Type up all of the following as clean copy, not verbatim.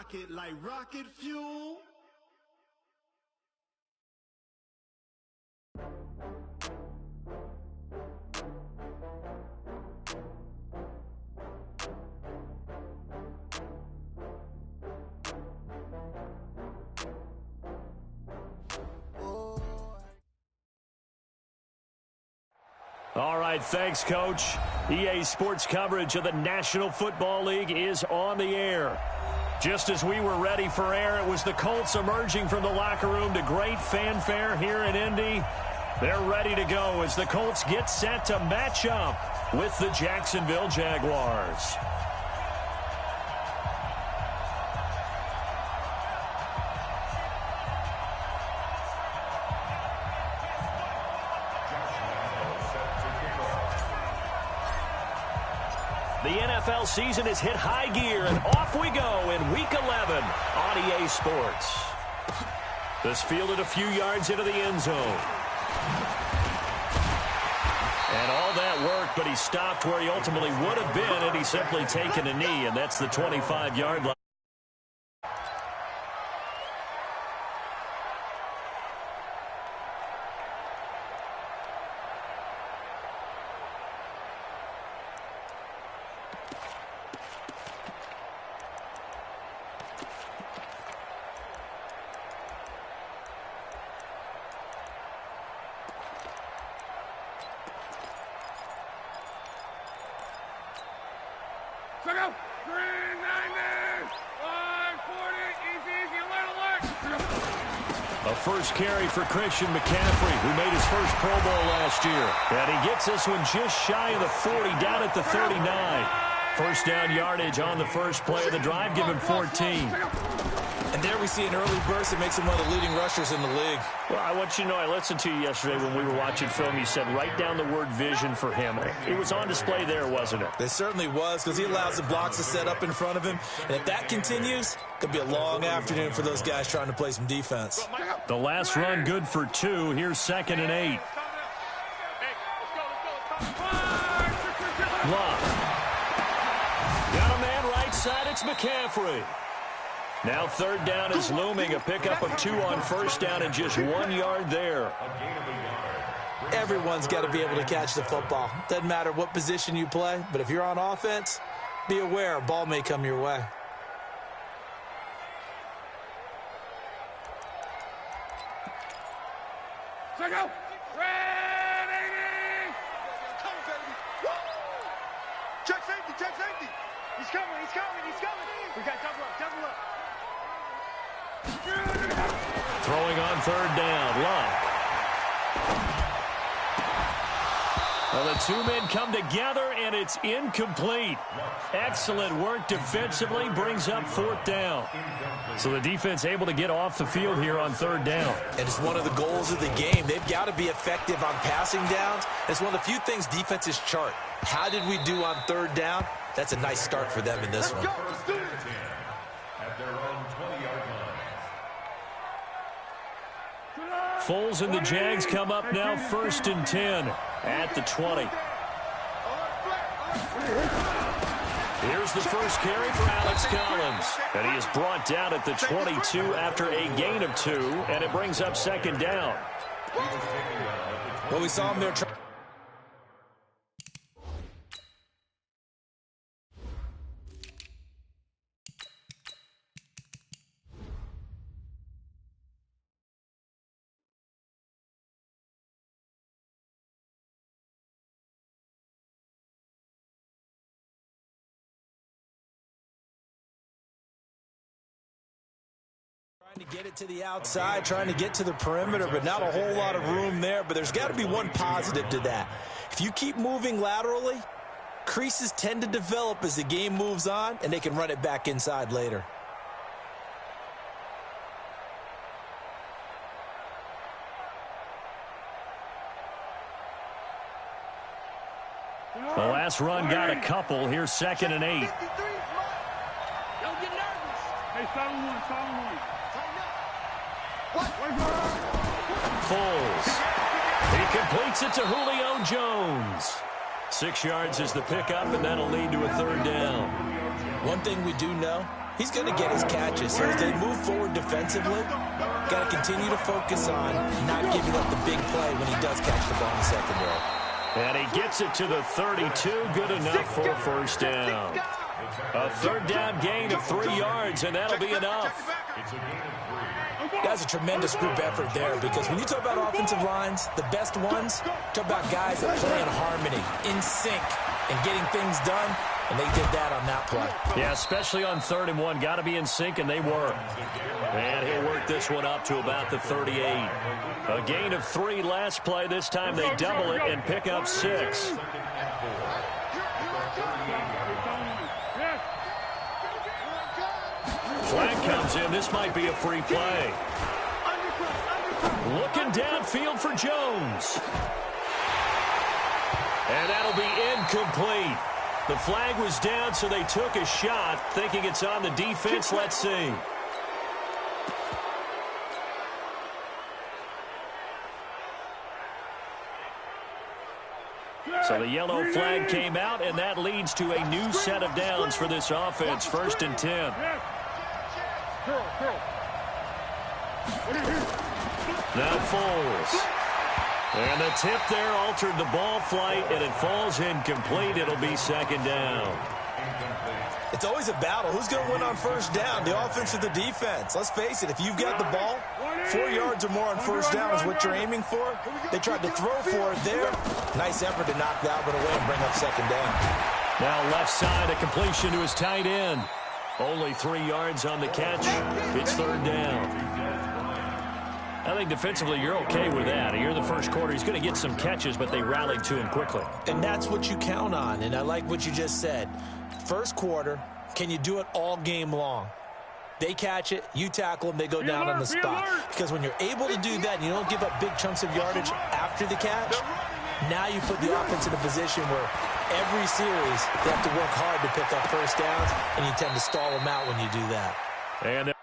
rocket like rocket fuel. All right, thanks, Coach. EA Sports coverage of the National Football League is on the air. Just as we were ready for air, it was the Colts emerging from the locker room to great fanfare here in Indy. They're ready to go as the Colts get set to match up with the Jacksonville Jaguars. The NFL season has hit high gear, and off we go in Week 11 on EA Sports. This fielded a few yards into the end zone. And all that worked, but he stopped where he ultimately would have been had he simply taken a knee, and that's the 25-yard line. A first carry for Christian McCaffrey, who made his first Pro Bowl last year. And he gets this one just shy of the 40, down at the 39. First down yardage on the first play of the drive, give him 14. And there we see an early burst that makes him one of the leading rushers in the league. Well, I want you to know, I listened to you yesterday when we were watching film. You said write down the word vision for him. It was on display there, wasn't it? It certainly was, because he allows the blocks to set up in front of him. And if that continues, it could be a long afternoon for those guys trying to play some defense. The last run good for 2. Here's 2nd and 8. Love. Got a man right side. It's McCaffrey. Now 3rd down is looming. A pickup of 2 on first down and just 1 yard there. Everyone's got to be able to catch the football. Doesn't matter what position you play, but if you're on offense, be aware a ball may come your way. Go! Ready! Come on, baby! Woo! Check safety! Check safety! He's coming! He's coming! He's coming! We got double up! Double up! Throwing on 3rd down. Love. Well, the 2 men come together, and it's incomplete. Excellent work defensively, brings up 4th down. So the defense able to get off the field here on 3rd down. And it's one of the goals of the game. They've got to be effective on passing downs. It's one of the few things defenses chart. How did we do on 3rd down? That's a nice start for them in this one. Foles and the Jags come up now 1st and 10 at the 20. Here's the first carry for Alex Collins. And he is brought down at the 22 after a gain of 2, and it brings up 2nd down. Well, we saw him there. Trying to get it to the outside, trying to get to the perimeter, but not a whole lot of room there. But there's got to be one positive to that. If you keep moving laterally, creases tend to develop as the game moves on, and they can run it back inside later. The last run got a couple. Here's 2nd and 8. Don't get nervous. Hey, silent one, silent one. Foles. He completes it to Julio Jones. 6 yards is the pickup, and that'll lead to a 3rd down. One thing we do know, he's going to get his catches. So as they move forward defensively, got to continue to focus on not giving up the big play when he does catch the ball in the secondary. And he gets it to the 32, good enough for a first down. A third down gain of 3 yards, and that'll be enough. That's a tremendous group effort there, because when you talk about offensive lines, the best ones, talk about guys that play in harmony, in sync, and getting things done, and they did that on that play. Yeah, especially on 3rd and 1. Got to be in sync, and they were. And he'll work this one up to about the 38. A gain of 3 last play. This time they double it and pick up 6. Flag comes in. This might be a free play. Looking downfield for Jones. And that'll be incomplete. The flag was down, so they took a shot, thinking it's on the defense. Let's see. So the yellow flag came out, and that leads to a new set of downs for this offense. 1st and 10. Now Foles. And the tip there altered the ball flight, and it falls incomplete. It'll be 2nd down. It's always a battle. Who's going to win on 1st down, the offense or the defense? Let's face it, if you've got the ball, 4 yards or more on 1st down is what you're aiming for. They tried to throw for it there. Nice effort to knock that one away and bring up 2nd down. Now left side, a completion to his tight end. Only 3 yards on the catch. It's 3rd down. I think defensively you're okay with that. Here in the first quarter, he's going to get some catches, but they rallied to him quickly. And that's what you count on, and I like what you just said. First quarter, can you do it all game long? They catch it, you tackle them, they go down on the spot. Because when you're able to do that and you don't give up big chunks of yardage after the catch, now you put the offense in a position where every series they have to work hard to pick up 1st downs, and you tend to stall them out when you do that. And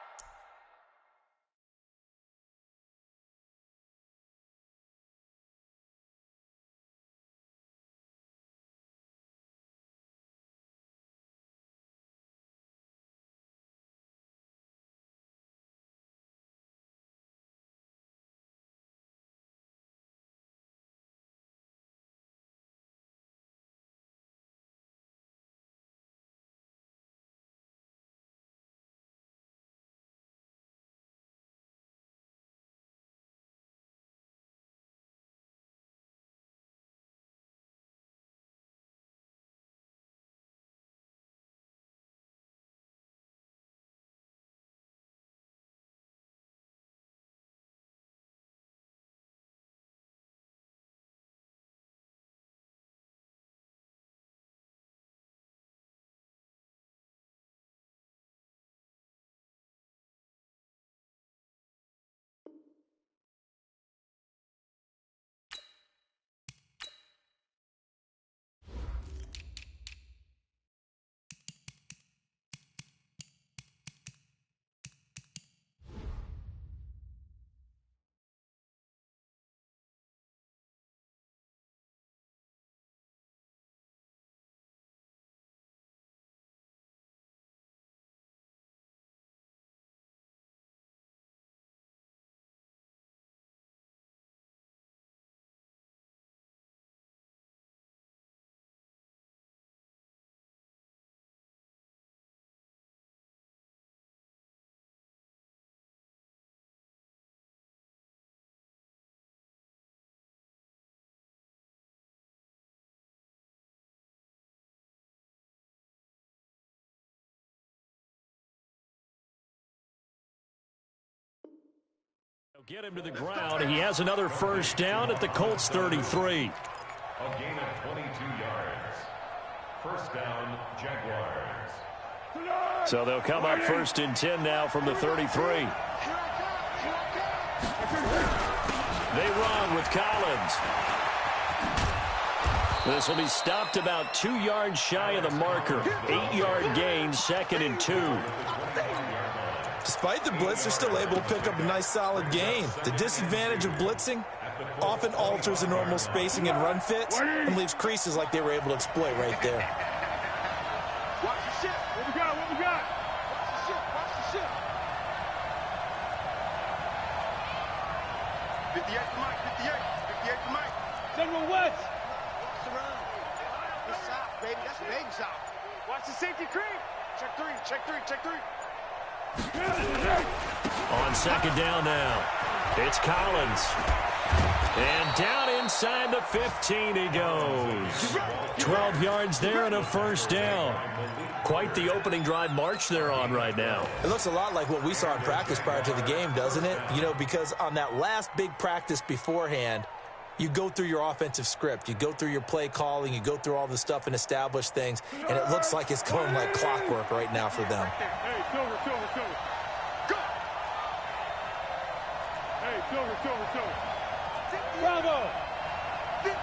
get him to the ground. He has another 1st down at the Colts 33. A gain of 22 yards. 1st down, Jaguars. So they'll come up 1st and 10 now from the 33. They run with Collins. This will be stopped about 2 yards shy of the marker. 8-yard gain, 2nd and 2. Despite the blitz, they're still able to pick up a nice solid gain. The disadvantage of blitzing often alters the normal spacing and run fits and leaves creases like they were able to exploit right there. Watch the shit. What we got? What we got? shift. Watch the shift. 58 to Mike. 58. 58 to Mike. General West. Walks around. Good shot, baby. That's a baby shot. Watch the safety creep. Check three. Check three. Check three. On second down now, it's Collins. And down inside the 15 he goes. 12 yards there and a first down. Quite the opening drive march they're on right now. It looks a lot like what we saw in practice prior to the game, doesn't it? You know, because on that last big practice beforehand, you go through your offensive script. You go through your play calling. You go through all the stuff and establish things. And it looks like it's going like clockwork right now for them. Hey, Silver. Go. Hey, Silver. Bravo. 58.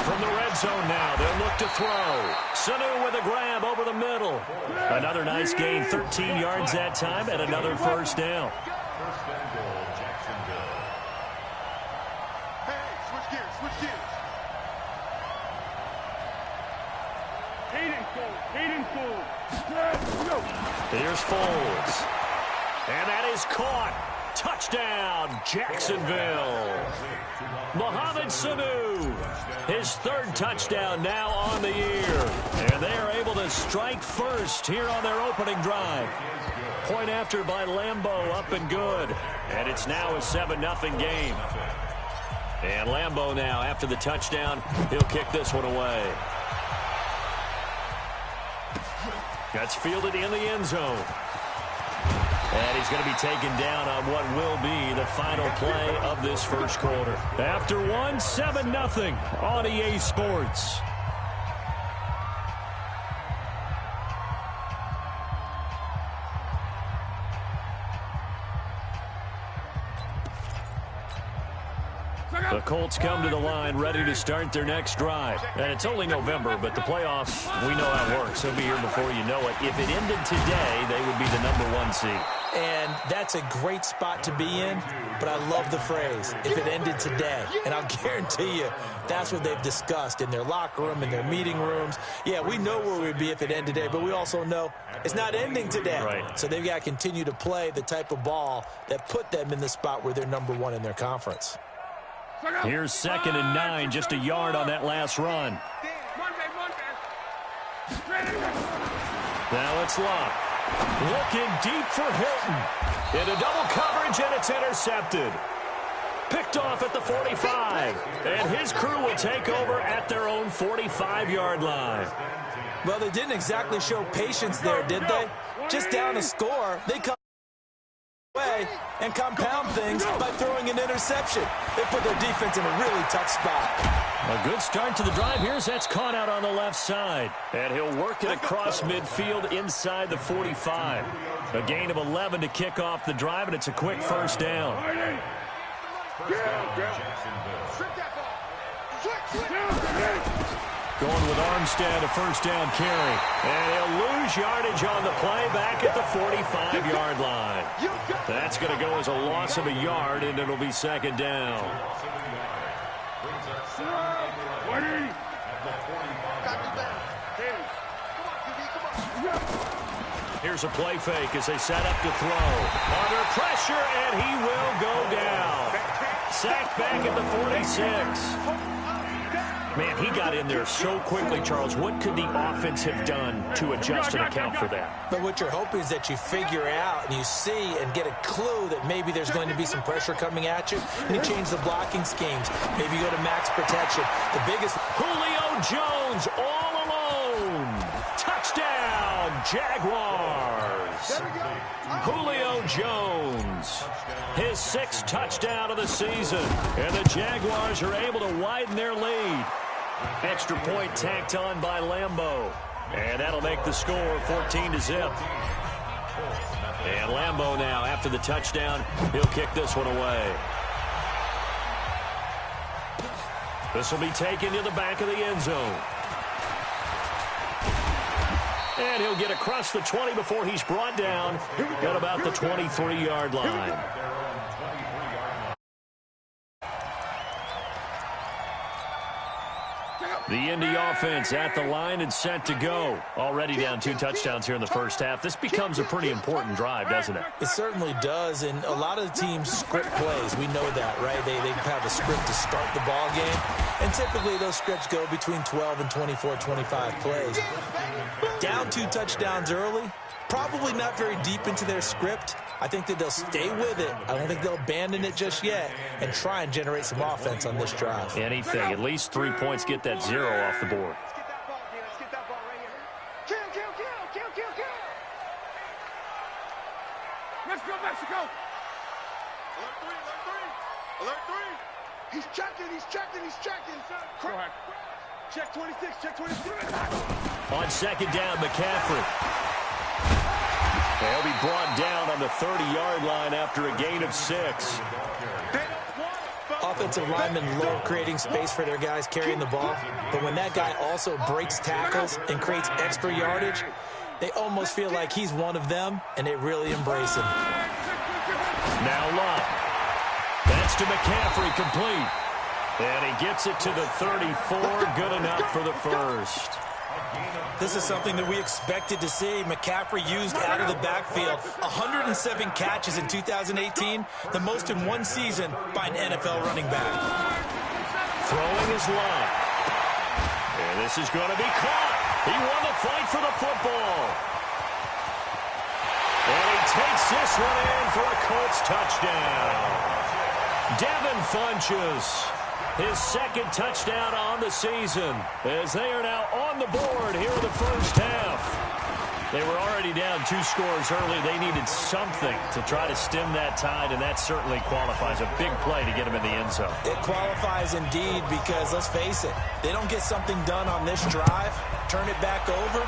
From the red zone now, they'll look to throw. Sanu with a grab over the middle. Another nice gain, 13 yards that time, and another first down. First and goal, Jacksonville. Hey, switch gears. Hayden Foles. Here's Foles. And that is caught. Touchdown, Jacksonville. Mohamed Sanu, his third touchdown now on the year. And they are able to strike first here on their opening drive. Point after by Lambeau, up and good. And it's now a 7-0 game. And Lambeau now, after the touchdown, he'll kick this one away. That's fielded in the end zone. And he's going to be taken down on what will be the final play of this first quarter. After 7-0 on EA Sports. The Colts come to the line ready to start their next drive. And it's only November, but the playoffs, we know how it works. They'll be here before you know it. If it ended today, they would be the #1 seed. And that's a great spot to be in, but I love the phrase, if it ended today. And I'll guarantee you, that's what they've discussed in their locker room, in their meeting rooms. Yeah, we know where we'd be if it ended today, but we also know it's not ending today. Right. So they've got to continue to play the type of ball that put them in the spot where they're #1 in their conference. Here's 2nd and 9, just a yard on that last run. Now it's Locke. Looking deep for Hilton. Into double coverage, and it's intercepted. Picked off at the 45. And his crew will take over at their own 45-yard line. Well, they didn't exactly show patience there, did they? Just down a score, they come away and compound things by throwing an interception. They put their defense in a really tough spot. A good start to the drive. Here's that's caught out on the left side. And he'll work it across midfield inside the 45. A gain of 11 to kick off the drive, and it's a quick first down. Going with Armstead, a first down carry. And he'll lose yardage on the play back at the 45-yard line. That's going to go as a loss of a yard, and it'll be second down. Here's a play fake as they set up to throw. Under pressure, and he will go down. Sacked back at the 46. Man, he got in there so quickly, Charles. What could the offense have done to adjust and account for that? But what you're hoping is that you figure out and you see and get a clue that maybe there's going to be some pressure coming at you, and you change the blocking schemes. Maybe you go to max protection. The biggest... Julio Jones all alone. Touchdown, Jaguars. Julio Jones, his 6th touchdown of the season. And the Jaguars are able to widen their lead. Extra point tacked on by Lambeau. And that'll make the score 14-0. And Lambeau now, after the touchdown, he'll kick this one away. This will be taken to the back of the end zone. And he'll get across the 20 before he's brought down at about the 23-yard line. The Indy offense at the line and set to go. Already down 2 touchdowns here in the first half. This becomes a pretty important drive, doesn't it? It certainly does, and a lot of the teams script plays. We know that, right? They have a script to start the ball game, and typically those scripts go between 12 and 24, 25 plays. Down 2 touchdowns early, probably not very deep into their script. I think that they'll stay with it. I don't think they'll abandon it just yet and try and generate some offense on this drive. Anything. At least 3 points, get that 0 off the board. Let's get that ball, D. Let's get that ball right here. Kill. Mexico. Alert 3. He's checking. Go ahead. Check 26. On second down, McCaffrey. He'll be brought down on the 30-yard line after a gain of 6. Offensive linemen love creating space for their guys carrying the ball, but when that guy also breaks tackles and creates extra yardage, they almost feel like he's one of them, and they really embrace him. Now Love. That's to McCaffrey, complete. And he gets it to the 34, good enough for the first. This is something that we expected to see. McCaffrey used out of the backfield. 107 catches in 2018, the most in one season by an NFL running back. Throwing is Love. And this is going to be caught. He won the fight for the football. And he takes this one in for a Colts touchdown. Devin Funchess. His second touchdown on the season as they are now on the board here in the first half. They were already down 2 scores early. They needed something to try to stem that tide, and that certainly qualifies. A big play to get him in the end zone. It qualifies indeed because, let's face it, they don't get something done on this drive, turn it back over,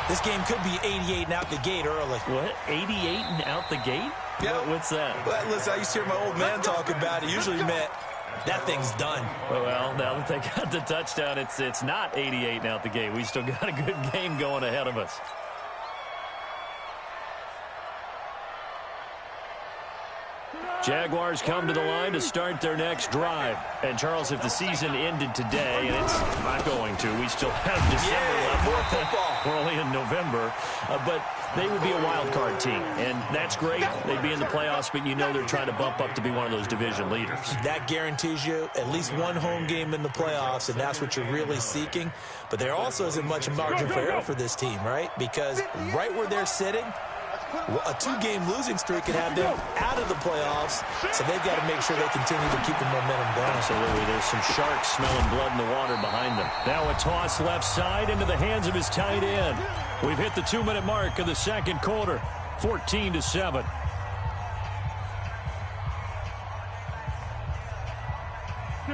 this game could be 88 and out the gate early. What? 88 and out the gate? Yeah. What's that? Well, listen, I used to hear my old man talk about it. Usually meant that thing's done. Well, now that they got the touchdown, it's not 88 and out the gate. We still got a good game going ahead of us. Jaguars come to the line to start their next drive. And, Charles, if the season ended today, and it's not going to, we still have December left. More football. We're only in November. But they would be a wild card team, and that's great. They'd be in the playoffs, but you know they're trying to bump up to be one of those division leaders. That guarantees you at least one home game in the playoffs, and that's what you're really seeking. But there also isn't much margin for error for this team, right? Because right where they're sitting, a 2-game losing streak could have them out of the playoffs, so they've got to make sure they continue to keep the momentum going. Absolutely. There's some sharks smelling blood in the water behind them. Now a toss left side into the hands of his tight end. We've hit the 2-minute mark of the second quarter, 14-7.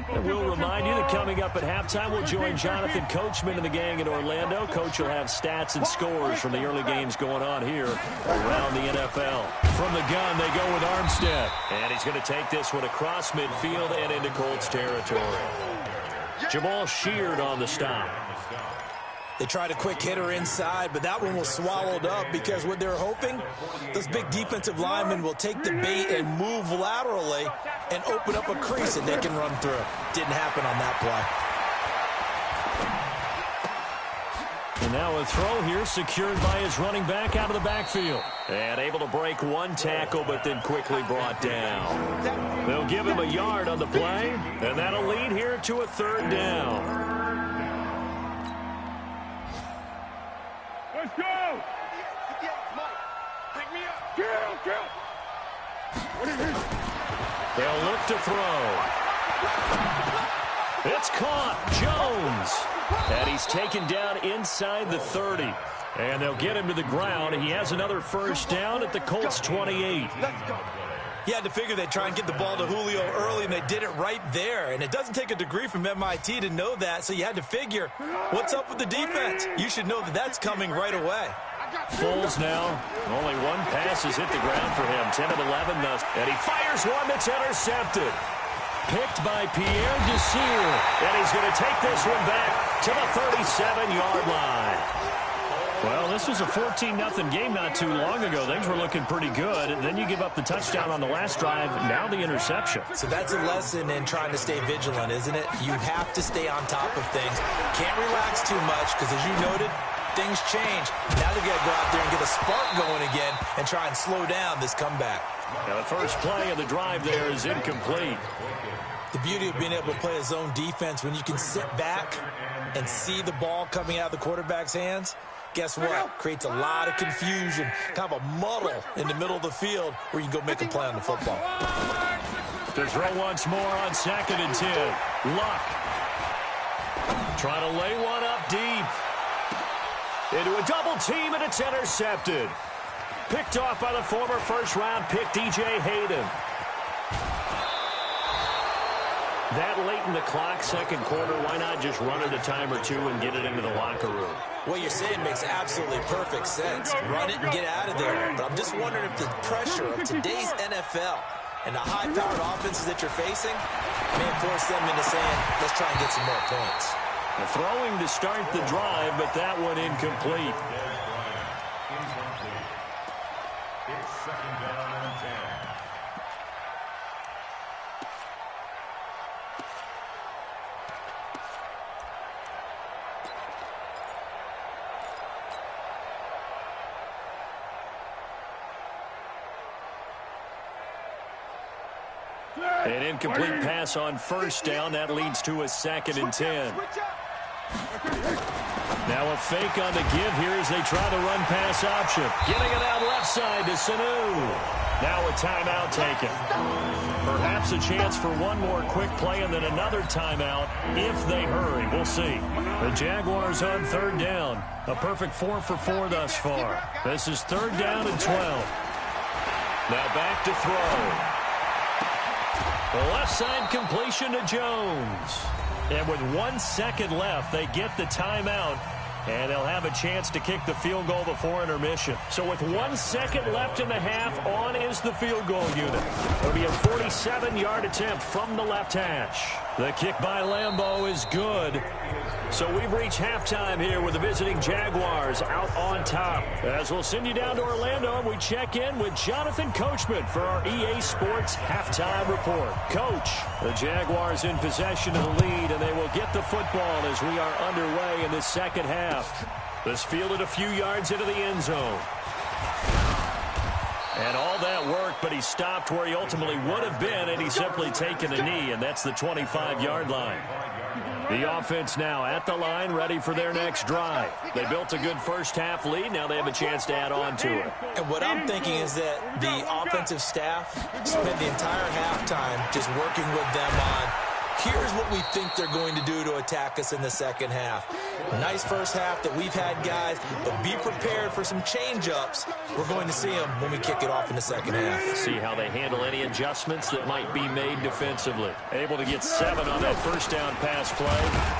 And we'll remind you that coming up at halftime, we'll join Jonathan Coachman and the gang in Orlando. Coach will have stats and scores from the early games going on here around the NFL. From the gun, they go with Armstead. And he's going to take this one across midfield and into Colts territory. Jamal Sheard on the stop. They tried a quick hitter inside, but that one was swallowed up because what they're hoping, those big defensive linemen will take the bait and move laterally and open up a crease that they can run through. Didn't happen on that play. And now a throw here secured by his running back out of the backfield. And able to break one tackle, but then quickly brought down. They'll give him a yard on the play, and that'll lead here to a 3rd down. Let's go! Pick me up. Kill! They'll look to throw. It's caught. Jones. And he's taken down inside the 30. And they'll get him to the ground. He has another first down at the Colts 28. You had to figure they'd try and get the ball to Julio early, and they did it right there. And it doesn't take a degree from MIT to know that, so you had to figure, what's up with the defense? You should know that that's coming right away. Foles now. Only one pass has hit the ground for him. 10 of 11 thus. And he fires one that's intercepted. Picked by Pierre Desir. And he's going to take this one back to the 37-yard line. Well, this was a 14-0 game not too long ago. Things were looking pretty good. And then you give up the touchdown on the last drive, now the interception. So that's a lesson in trying to stay vigilant, isn't it? You have to stay on top of things. Can't relax too much because, as you noted, things change. Now they've got to go out there and get a spark going again and try and slow down this comeback. Now the first play of the drive there is incomplete. The beauty of being able to play a zone defense when you can sit back and see the ball coming out of the quarterback's hands, guess what? Creates a lot of confusion, kind of a muddle in the middle of the field where you can go make a play on the football. To throw once more on 2nd and 10. Luck. Trying to lay one up deep. Into a double team, and it's intercepted. Picked off by the former first-round pick, DJ Hayden. That late in the clock, second quarter, why not just run it a time or two and get it into the locker room? What you're saying makes absolutely perfect sense. Run it and get out of there. But I'm just wondering if the pressure of today's NFL and the high-powered offenses that you're facing may force them into saying, let's try and get some more points. Throwing to start the drive, but that one incomplete. It's 2nd down and 10. An incomplete pass on first down. That leads to a 2nd and 10. Now a fake on the give here as they try the run-pass option. Getting it out left side to Sanu. Now a timeout taken. Perhaps a chance for one more quick play and then another timeout if they hurry. We'll see. The Jaguars on 3rd down. A perfect 4 for 4 thus far. This is 3rd down and 12. Now back to throw. The left side completion to Jones. And with 1 second left, they get the timeout. And they'll have a chance to kick the field goal before intermission. So with 1 second left in the half, on is the field goal unit. It'll be a 47-yard attempt from the left hash. The kick by Lambeau is good. So we've reached halftime here with the visiting Jaguars out on top. As we'll send you down to Orlando, and we check in with Jonathan Coachman for our EA Sports Halftime Report. Coach, the Jaguars in possession of the lead, and they will get the football as we are underway in this second half. This fielded a few yards into the end zone. And all that work, but he stopped where he ultimately would have been, and he's simply taken a knee, and that's the 25-yard line. The offense now at the line, ready for their next drive. They built a good first-half lead. Now they have a chance to add on to it. And what I'm thinking is that the offensive staff spent the entire halftime just working with them on, here's what we think they're going to do to attack us in the second half. Nice first half that we've had, guys, but be prepared for some change-ups. We're going to see them when we kick it off in the second half. See how they handle any adjustments that might be made defensively. Able to get 7 on that first down pass play.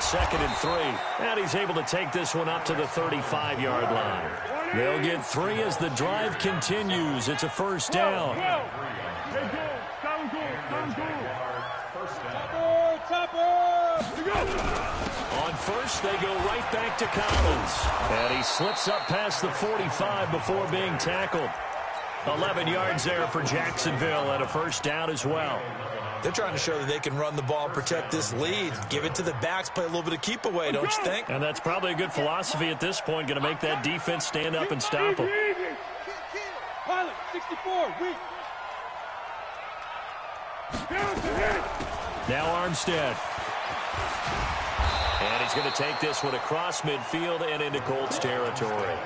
2nd and 3. And he's able to take this one up to the 35-yard line. They'll get 3 as the drive continues. It's a first down. On first, they go right back to Collins. And he slips up past the 45 before being tackled. 11 yards there for Jacksonville and a first down as well. They're trying to show that they can run the ball, protect this lead, give it to the backs, play a little bit of keep away, don't you think? And that's probably a good philosophy at this point, going to make that defense stand up and stop them. Pilot, 64, weak. Now Armstead. And he's going to take this one across midfield and into Colts territory.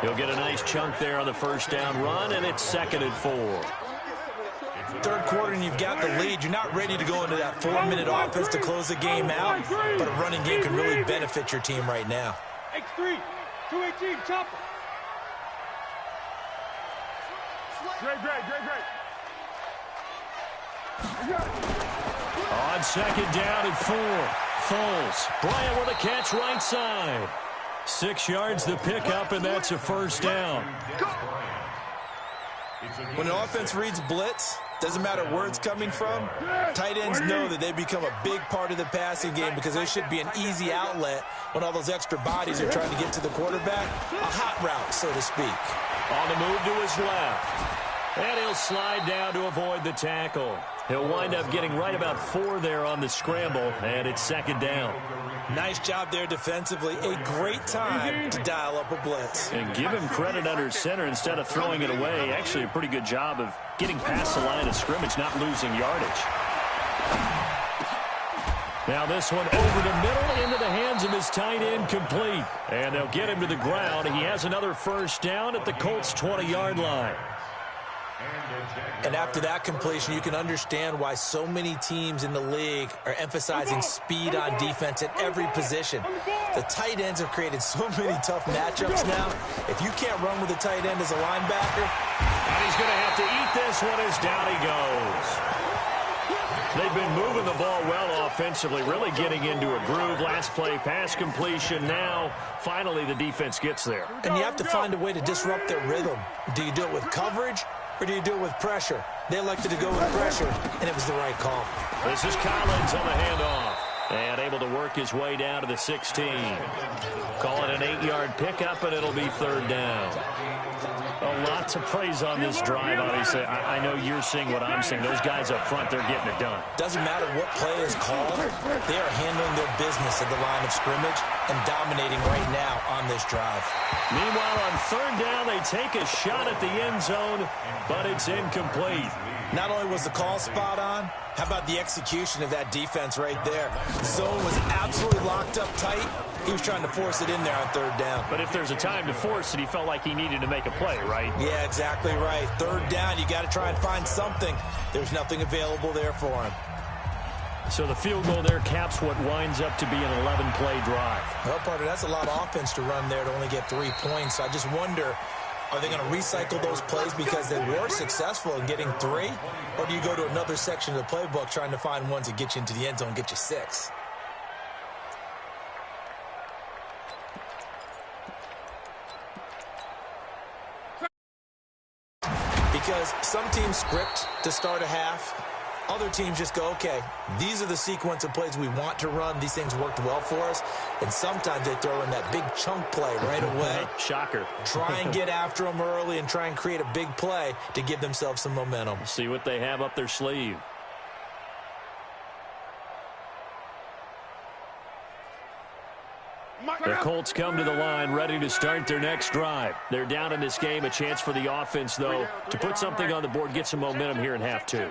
He'll get a nice chunk there on the first down run, and it's 2nd and 4. Third quarter and you've got the lead. You're not ready to go into that 4-minute offense to close the game out, but a running game can really benefit your team right now. X3, 218, chopper. Great. On 2nd down and 4. Foles. Bryant with a catch right side. 6 yards the pickup, and that's a first down. When an offense reads blitz, Doesn't matter where it's coming from. Tight ends know that they become a big part of the passing game because they should be an easy outlet when all those extra bodies are trying to get to the quarterback. A hot route, so to speak. On the move to his left. And he'll slide down to avoid the tackle. He'll wind up getting right about 4 there on the scramble, and it's second down. Nice job there defensively. A great time to dial up a blitz. And give him credit under center instead of throwing it away. Actually a pretty good job of getting past the line of scrimmage, not losing yardage. Now this one over the middle into the hands of his tight end, complete. And they'll get him to the ground. He has another first down at the Colts' 20-yard line. And after that completion, you can understand why so many teams in the league are emphasizing speed on defense at every position. The tight ends have created so many tough matchups now. If you can't run with a tight end as a linebacker, and he's going to have to eat this one as down he goes. They've been moving the ball well offensively, really getting into a groove. Last play, pass completion. Now, finally, the defense gets there. And you have to find a way to disrupt their rhythm. Do you do it with coverage, or do you do it with pressure? They elected to go with pressure, and it was the right call. This is Collins on the handoff, and able to work his way down to the 16. Call it an 8-yard pickup, and it'll be third down. A lot to praise on this drive, obviously. I know you're seeing what I'm seeing. Those guys up front, they're getting it done. Doesn't matter what play is called. They are handling their business at the line of scrimmage and dominating right now on this drive. Meanwhile, on third down, they take a shot at the end zone, but it's incomplete. Not only was the call spot on, how about the execution of that defense right there? The zone was absolutely locked up tight. He was trying to force it in there on third down. But if there's a time to force it, he felt like he needed to make a play, right? Yeah, exactly right. Third down, you got to try and find something. There's nothing available there for him. So the field goal there caps what winds up to be an 11-play drive. Well, partner, that's a lot of offense to run there to only get 3 points. I just wonder, are they going to recycle those plays because they were successful in getting 3? Or do you go to another section of the playbook trying to find ones that get you into the end zone and get you 6? Because some teams script to start a half. Other teams just go, okay, these are the sequence of plays we want to run. These things worked well for us. And sometimes they throw in that big chunk play right away. Shocker. Try and get after them early and try and create a big play to give themselves some momentum. See what they have up their sleeve. The Colts come to the line ready to start their next drive. They're down in this game. A chance for the offense, though, to put something on the board, get some momentum here in half 2.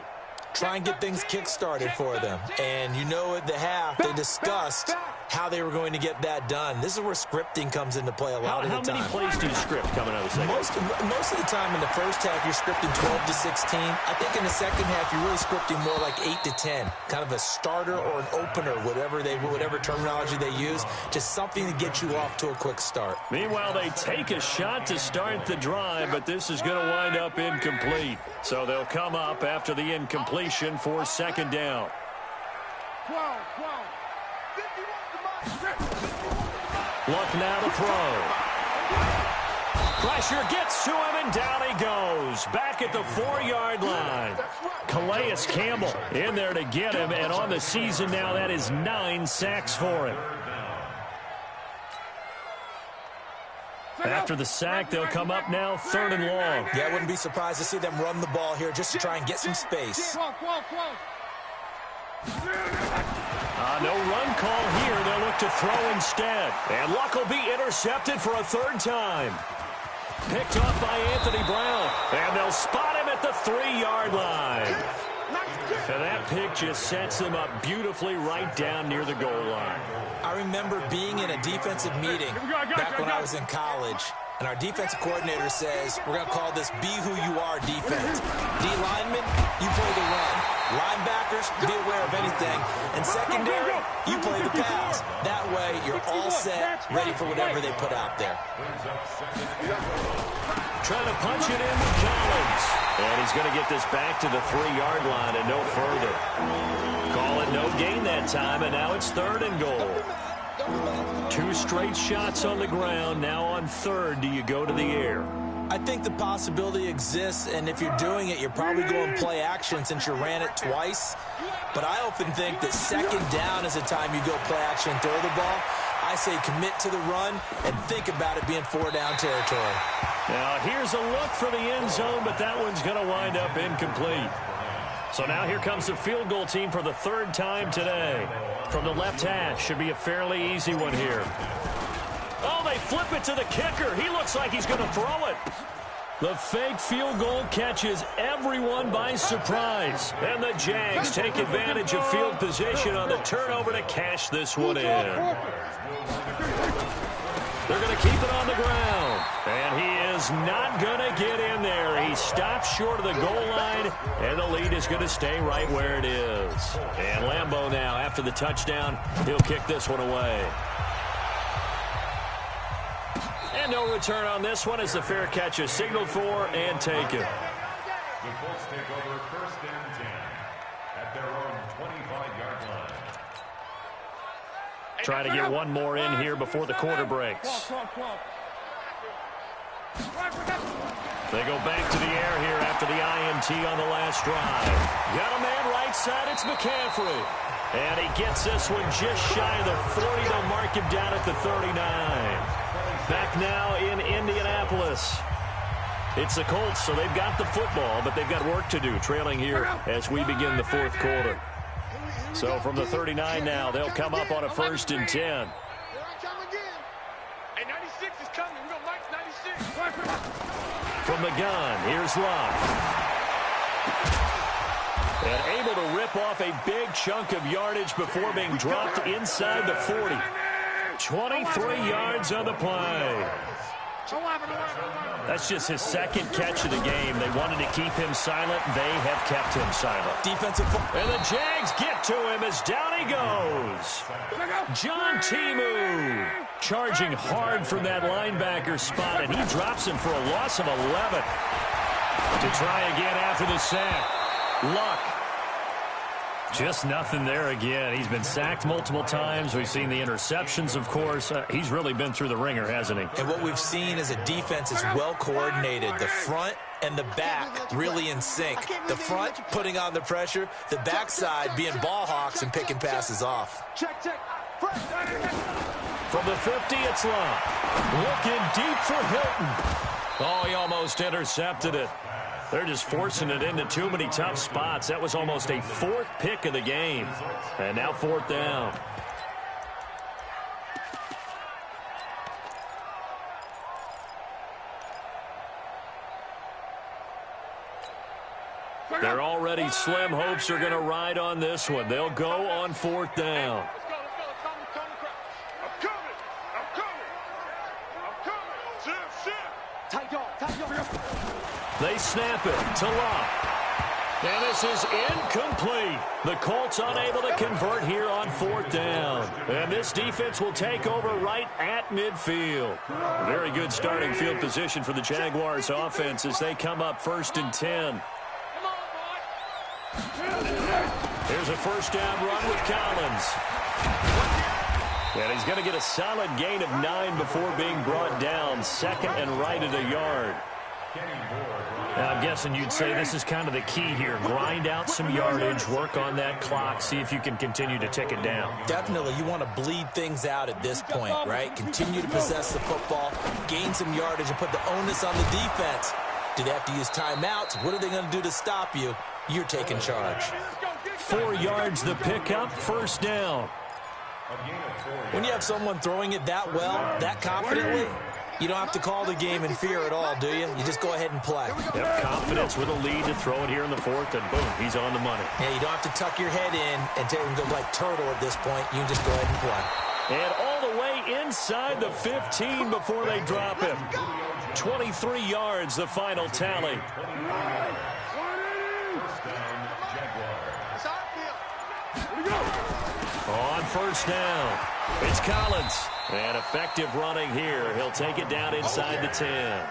Try and get things kick-started for them. And you know at the half, they discussed how they were going to get that done. This is where scripting comes into play a lot of the time. How many plays do you script coming out of the second? Most of the time in the first half, you're scripting 12 to 16. I think in the second half, you're really scripting more like 8 to 10. Kind of a starter or an opener, whatever terminology they use. Just something to get you off to a quick start. Meanwhile, they take a shot to start the drive, but this is going to wind up incomplete. So they'll come up after the incompletion for second down. 12. Luck now to throw. Pressure gets to him, and down he goes. Back at the 4-yard line. Calais Campbell in there to get him, and on the season now, that is 9 sacks for him. After the sack, they'll come up now, 3rd and long. Yeah, I wouldn't be surprised to see them run the ball here just to try and get some space. No run call here. They'll look to throw instead. And Luck will be intercepted for a 3rd time. Picked off by Anthony Brown. And they'll spot him at the 3-yard line. And that pick just sets them up beautifully right down near the goal line. I remember being in a defensive meeting back when I was in college. And our defensive coordinator says, we're going to call this Be Who You Are defense. D linemen, you play the run. Linebackers, be aware of anything. And secondary, you play the pass. That way, you're all set, ready for whatever they put out there. Trying to punch it in with Collins. And he's going to get this back to the 3-yard line and no further. Call it no gain that time, and now it's 3rd and goal. 2 straight shots on the ground. Now on 3rd, do you go to the air? I think the possibility exists, and if you're doing it, you're probably going play action since you ran it twice. But I often think that second down is the time you go play action and throw the ball. I say commit to the run and think about it being 4-down territory. Now, here's a look for the end zone, but that one's going to wind up incomplete. So now here comes the field goal team for the third time today. From the left hash, should be a fairly easy one here. Oh, they flip it to the kicker. He looks like he's going to throw it. The fake field goal catches everyone by surprise. And the Jags take advantage of field position on the turnover to cash this one in. They're going to keep it on the ground. And he is not going to get in there. He stops short of the goal line, and the lead is going to stay right where it is. And Lambeau now, after the touchdown, he'll kick this one away. And no return on this one as the fair catch is signaled for and taken. The Colts take over 1st and 10 at their own 25-yard line. Trying to get one more in here before the quarter breaks. They go back to the air here after the IM-T on the last drive. Got a man right side, it's McCaffrey. And he gets this one just shy of the 40. They'll mark him down at the 39. Back now in Indianapolis. It's the Colts, so they've got the football, but they've got work to do, trailing here as we begin the fourth quarter. So from the 39 now, they'll come up on a 1st and 10. Here I come again. Hey, 96 is coming. We got Mike 96. From the gun, here's Luck. And able to rip off a big chunk of yardage before being dropped inside the 40. 23 yards on the play. That's just his second catch of the game. They wanted to keep him silent. They have kept him silent. Defensive. And the Jags get to him as down he goes. John Timu charging hard from that linebacker spot, and he drops him for a loss of 11. To try again after the sack. Luck. Just nothing there again. He's been sacked multiple times. We've seen the interceptions, of course. He's really been through the ringer, hasn't he? And what we've seen is a defense is well coordinated. The front and the back really in sync. The front putting on the pressure. The backside being ball hawks and picking passes off. From the 50, it's Luck. Looking deep for Hilton. Oh, he almost intercepted it. They're just forcing it into too many tough spots. That was almost a 4th pick of the game. And now 4th down. Their already slim hopes are going to ride on this one. They'll go on 4th down. They snap it to Luck. And this is incomplete. The Colts unable to convert here on 4th down. And this defense will take over right at midfield. Very good starting field position for the Jaguars offense as they come up 1st and 10. Here's a 1st down run with Collins. And he's going to get a solid gain of 9 before being brought down. 2nd and right at a yard. Now, I'm guessing you'd say this is kind of the key here. Grind out some yardage, work on that clock, see if you can continue to tick it down. Definitely, you want to bleed things out at this point, right? Continue to possess the football, gain some yardage, and put the onus on the defense. Do they have to use timeouts? What are they going to do to stop you? You're taking charge. 4 yards the pickup, 1st down. When you have someone throwing it that well, that confidently, you don't have to call the game in fear at all, do you? You just go ahead and play. Yep, confidence with a lead to throw it here in the 4th, and boom, he's on the money. Yeah, you don't have to tuck your head in and go like turtle at this point. You can just go ahead and play. And all the way inside the 15 before they drop him. 23 yards, the final tally. On 1st down, it's Collins. And effective running here. He'll take it down inside the 10.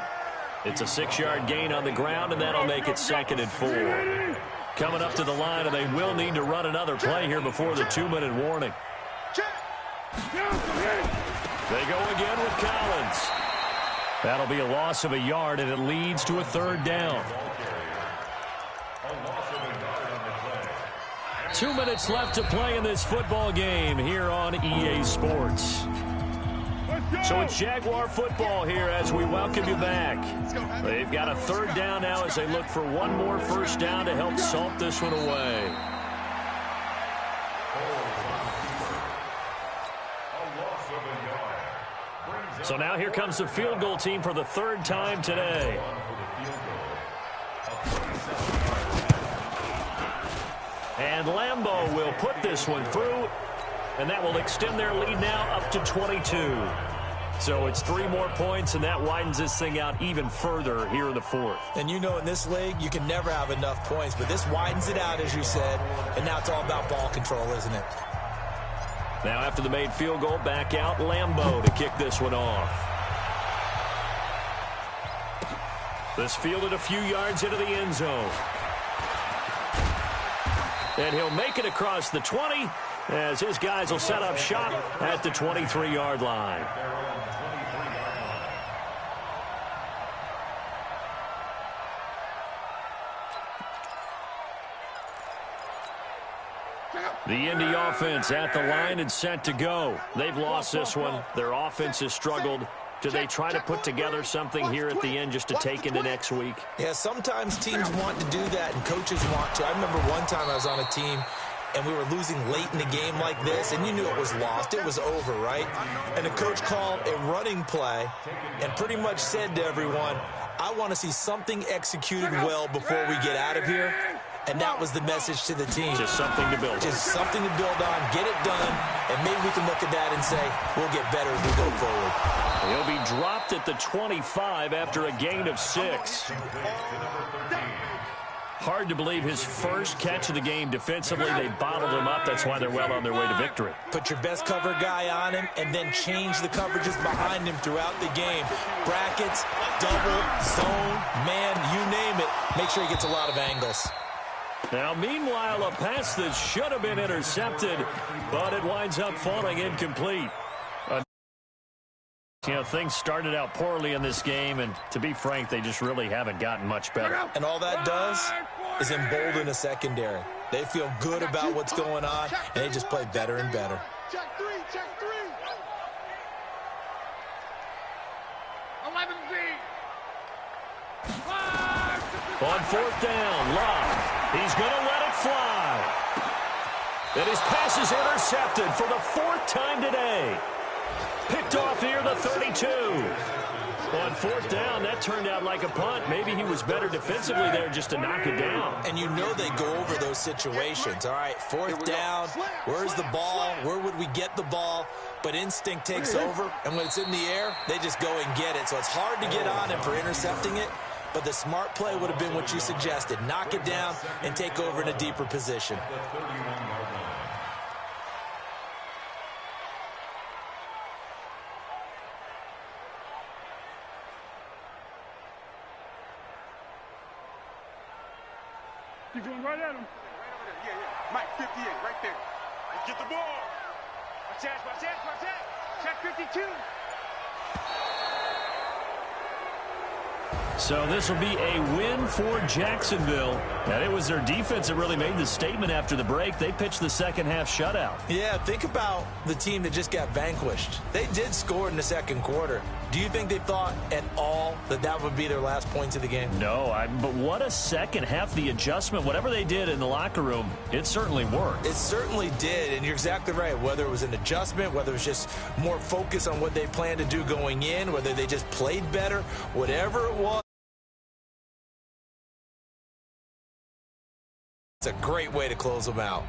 It's a 6-yard gain on the ground, and that'll make it 2nd and 4. Coming up to the line, and they will need to run another play here before the 2-minute warning. They go again with Collins. That'll be a loss of a yard, and it leads to a third down. 2 minutes left to play in this football game here on EA Sports. So it's Jaguar football here as we welcome you back. They've got a third down now as they look for one more first down to help salt this one away. So now here comes the field goal team for the third time today. And Lambeau will put this one through, and that will extend their lead now up to 22. So it's 3 more points, and that widens this thing out even further here in the fourth. And you know in this league, you can never have enough points, but this widens it out, as you said, and now it's all about ball control, isn't it? Now after the made field goal, back out Lambeau to kick this one off. This fielded a few yards into the end zone. And he'll make it across the 20 as his guys will set up shop at the 23-yard line. The Indy offense at the line and set to go. They've lost this one. Their offense has struggled. Do they try to put together something here at the end just to take into next week? Yeah, sometimes teams want to do that and coaches want to. I remember one time I was on a team and we were losing late in the game like this, and you knew it was lost. It was over, right? And the coach called a running play and pretty much said to everyone, I want to see something executed well before we get out of here. And that was the message to the team. Just something to build on. Just something to build on, get it done, and maybe we can look at that and say, we'll get better as we go forward. He'll be dropped at the 25 after a gain of 6. Hard to believe his first catch of the game defensively. They bottled him up. That's why they're well on their way to victory. Put your best cover guy on him and then change the coverages behind him throughout the game. Brackets, double, zone, man, you name it. Make sure he gets a lot of angles. Now, meanwhile, a pass that should have been intercepted, but it winds up falling incomplete. You know, things started out poorly in this game, and to be frank, they just really haven't gotten much better. And all that does is embolden a secondary. They feel good about what's going on, and they just play better and better. Check three. 11B. On fourth down, Love. He's going to let it fly. And his pass is intercepted for the 4th time today. Picked off near the 32. On fourth down, that turned out like a punt. Maybe he was better defensively there just to knock it down. And you know they go over those situations. All right, 4th down, where's the ball? Where would we get the ball? But instinct takes over, and when it's in the air, they just go and get it. So it's hard to get on him for intercepting it. But the smart play would have been what you suggested. Knock it down and take over in a deeper position. Keep going right at him. Yeah. Mike, 58, right there. Let's get the ball. Watch that. Check 52. So this will be a win for Jacksonville. And it was their defense that really made the statement after the break. They pitched the second half shutout. Yeah, think about the team that just got vanquished. They did score in the second quarter. Do you think they thought at all that that would be their last points of the game? No, but what a second half. The adjustment, whatever they did in the locker room, it certainly worked. It certainly did, and you're exactly right. Whether it was an adjustment, whether it was just more focus on what they planned to do going in, whether they just played better, whatever it was, it's a great way to close them out.